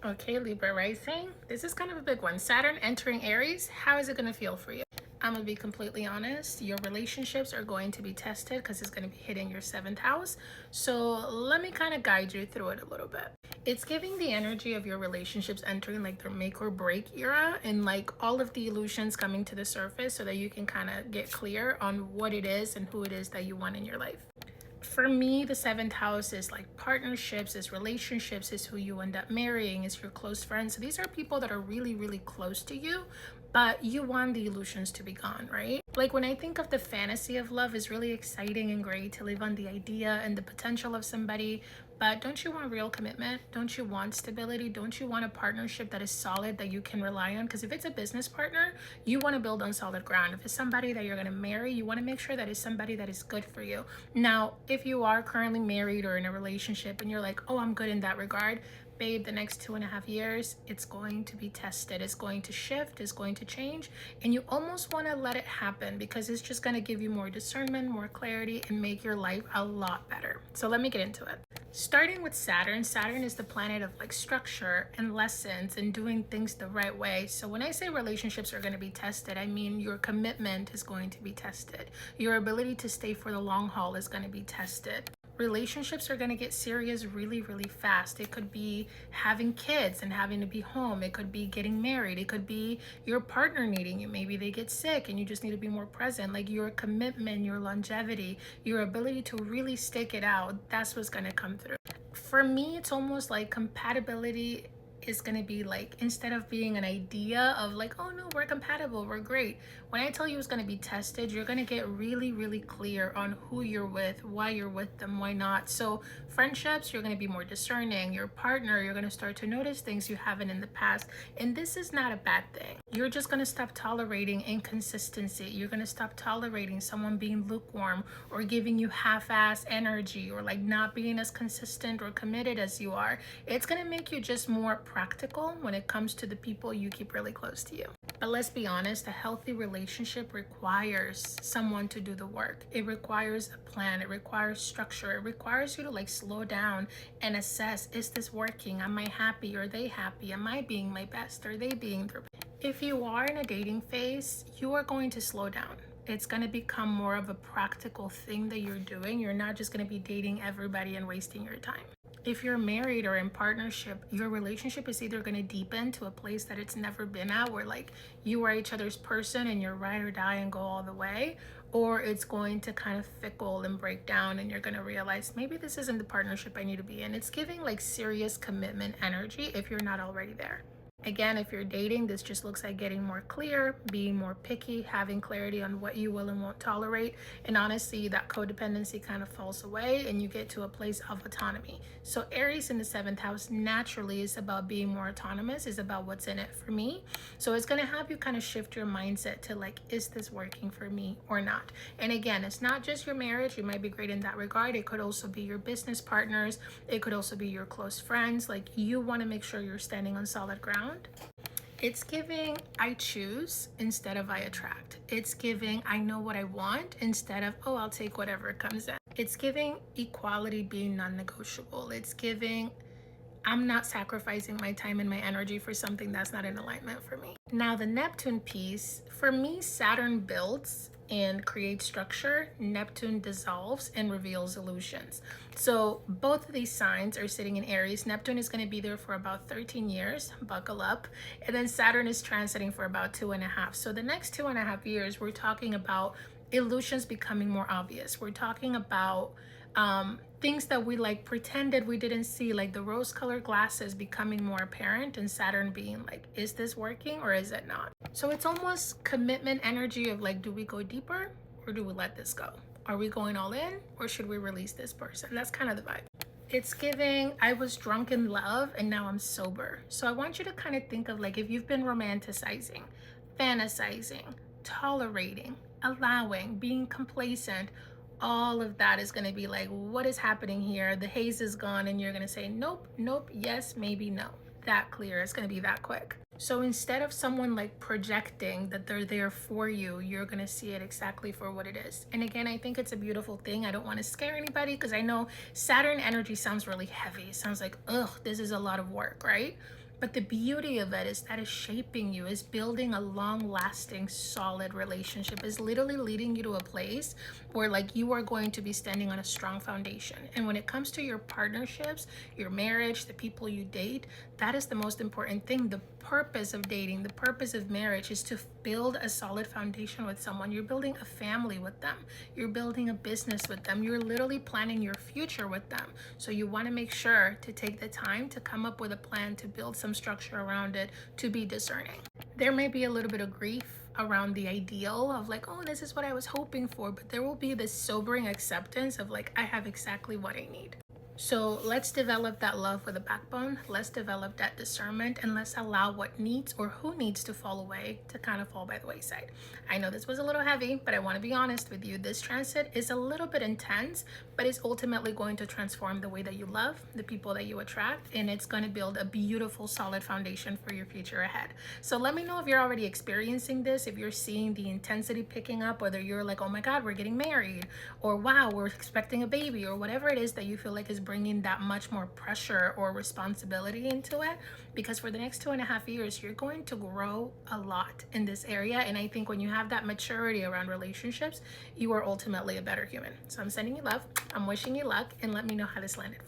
Okay, Libra Rising. This is kind of a big one. Saturn entering Aries. How is it going to feel for you? I'm going to be completely honest. Your relationships are going to be tested because it's going to be hitting your 7th house. So let me kind of guide you through it a little bit. It's giving the energy of your relationships entering like their make or break era, and like all of the illusions coming to the surface so that you can kind of get clear on what it is and who it is that you want in your life. For me, the 7th house is like partnerships, is relationships, is who you end up marrying, is your close friends. So these are people that are really, really close to you, but you want the illusions to be gone, right? Like when I think of the fantasy of love, is really exciting and great to live on the idea and the potential of somebody. But don't you want real commitment? Don't you want stability? Don't you want a partnership that is solid, that you can rely on? Because if it's a business partner, you want to build on solid ground. If it's somebody that you're going to marry, you want to make sure that it's somebody that is good for you. Now, if you are currently married or in a relationship and you're like, oh, I'm good in that regard, babe, the next 2.5 years, it's going to be tested. It's going to shift, it's going to change. And you almost want to let it happen because it's just going to give you more discernment, more clarity, and make your life a lot better. So let me get into it. Starting with Saturn, Saturn is the planet of like structure and lessons and doing things the right way. So when I say relationships are going to be tested, I mean your commitment is going to be tested. Your ability to stay for the long haul is going to be tested. Relationships are going to get serious really, really fast. It could be having kids and having to be home. It could be getting married. It could be your partner needing you. Maybe they get sick and you just need to be more present. Like your commitment, your longevity, your ability to really stick it out, that's what's going to come through. For me, it's almost like compatibility is going to be like, instead of being an idea of like, oh no, we're compatible, we're great. When I tell you it's going to be tested, you're going to get really, really clear on who you're with, why you're with them, why not. So friendships, you're going to be more discerning. Your partner, you're going to start to notice things you haven't in the past. And this is not a bad thing. You're just going to stop tolerating inconsistency. You're going to stop tolerating someone being lukewarm or giving you half-ass energy or like not being as consistent or committed as you are. It's going to make you just more practical when it comes to the people you keep really close to you. But let's be honest, a healthy relationship requires someone to do the work. It requires a plan. It requires structure. It requires you to like slow down and assess, is this working? Am I happy? Are they happy? Am I being my best? Are they being their best? If you are in a dating phase, you are going to slow down. It's going to become more of a practical thing that you're doing. You're not just going to be dating everybody and wasting your time. If you're married or in partnership, your relationship is either going to deepen to a place that it's never been at, where like you are each other's person and you're ride or die and go all the way, or it's going to kind of fickle and break down and you're going to realize maybe this isn't the partnership I need to be in. It's giving like serious commitment energy if you're not already there. Again, if you're dating, this just looks like getting more clear, being more picky, having clarity on what you will and won't tolerate. And honestly, that codependency kind of falls away and you get to a place of autonomy. So Aries in the 7th house naturally is about being more autonomous, is about what's in it for me. So it's going to have you kind of shift your mindset to like, is this working for me or not? And again, it's not just your marriage. You might be great in that regard. It could also be your business partners. It could also be your close friends. Like you want to make sure you're standing on solid ground. It's giving I choose instead of I attract. It's giving I know what I want instead of, oh, I'll take whatever comes in. It's giving equality being non-negotiable. It's giving I'm not sacrificing my time and my energy for something that's not in alignment for me. Now the Neptune piece, for me, Saturn builds and creates structure. Neptune dissolves and reveals illusions. So both of these signs are sitting in Aries. Neptune is going to be there for about 13 years, buckle up. And then Saturn is transiting for about 2.5. So the next 2.5 years, we're talking about illusions becoming more obvious. We're talking about things that we like pretended we didn't see, like the rose-colored glasses becoming more apparent and Saturn being like, is this working or is it not? So it's almost commitment energy of like, do we go deeper or do we let this go? Are we going all in or should we release this person? That's kind of the vibe. It's giving I was drunk in love and now I'm sober. So I want you to kind of think of like, if you've been romanticizing, fantasizing, tolerating, allowing, being complacent, all of that is going to be like, what is happening here? The haze is gone and you're going to say, nope, nope, yes, maybe no. That clear. It's going to be that quick. So instead of someone like projecting that they're there for you, you're going to see it exactly for what it is. And again, I think it's a beautiful thing. I don't want to scare anybody because I know Saturn energy sounds really heavy. It sounds like, ugh, this is a lot of work, right? But the beauty of it is that it's shaping you, is building a long-lasting, solid relationship, is literally leading you to a place where like you are going to be standing on a strong foundation. And when it comes to your partnerships, your marriage, the people you date, that is the most important thing. The purpose of dating, the purpose of marriage is to build a solid foundation with someone. You're building a family with them. You're building a business with them. You're literally planning your future with them. So you want to make sure to take the time to come up with a plan, to build some structure around it, to be discerning. There may be a little bit of grief around the ideal of like, oh, this is what I was hoping for, but there will be this sobering acceptance of like, I have exactly what I need. So let's develop that love with a backbone. Let's develop that discernment, and let's allow what needs or who needs to fall away to kind of fall by the wayside. I know this was a little heavy, but I want to be honest with you. This transit is a little bit intense, but it's ultimately going to transform the way that you love, the people that you attract, and it's going to build a beautiful, solid foundation for your future ahead. So let me know if you're already experiencing this, if you're seeing the intensity picking up, whether you're like, oh my God, we're getting married, or wow, we're expecting a baby, or whatever it is that you feel like is bringing that much more pressure or responsibility into it. Because for the next 2.5 years, you're going to grow a lot in this area. And I think when you have that maturity around relationships, you are ultimately a better human. So I'm sending you love. I'm wishing you luck, and let me know how this landed.